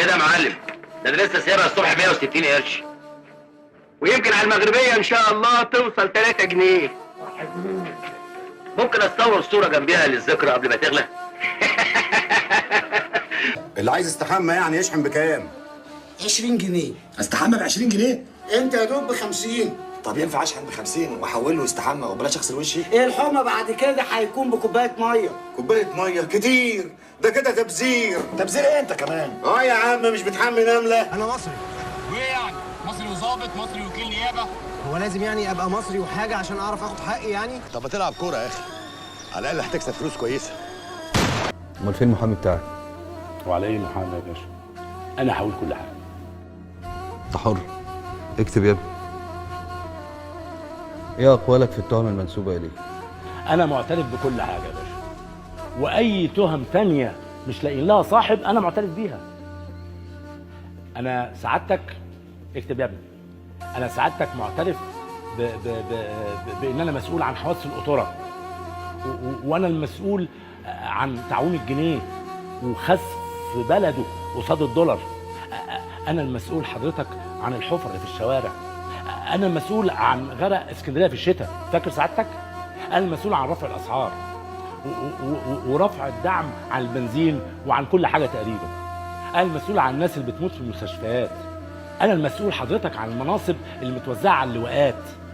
كده يا معلم، ده انا لسه سايبها الصبح 160 قرش، ويمكن على المغربيه ان شاء الله توصل 3 جنيه. ممكن اتصور صوره جنبيها للذكرى قبل ما تغلى؟ اللي عايز يستحمى يعني يشحن بكام؟ 20 جنيه. استحمى ب 20 جنيه؟ انت يا دوب ب 50. طب ينفع اشحن ب 50 واحول له يستحمى وبلاش اغسل وشي؟ ايه الحمى بعد كده هيكون بكوبايه ميه. كوبايه ميه كتير، ده كده تبذير. تبذير ايه انت كمان؟ يا عم مش بتحمي نمله؟ انا مصري. وايه يعني؟ مصري وظابط، مصري وكيل نيابه؟ هو لازم يعني ابقى مصري وحاجه عشان اعرف اخد حقي يعني؟ طب ما تلعب كوره يا اخي، على الاقل هتكسب فلوس كويسه. امال فين المحامي بتاعك؟ وعلى ايه محامي يا باشا؟ انا هقول كل حاجه. انت حر، اكتب يا ابني. ايه اقوالك في التهم المنسوبه اليك؟ انا معترف بكل حاجه يا باشا، واي تهم تانية مش لاقيين لها صاحب انا معترف بيها. انا سعادتك اكتب يا ابني، انا سعادتك معترف بان انا مسؤول عن حوادث القطوره، وانا المسؤول عن تعويم الجنيه وخسف بلده قصاد الدولار. انا المسؤول حضرتك عن الحفر اللي في الشوارع. انا المسؤول عن غرق اسكندريه في الشتاء، فاكر سعادتك؟ انا المسؤول عن رفع الاسعار ورفع الدعم عن البنزين وعن كل حاجه تقريبا. انا المسؤول عن الناس اللي بتموت في المستشفيات. انا المسؤول حضرتك عن المناصب اللي متوزعه على اللواءات.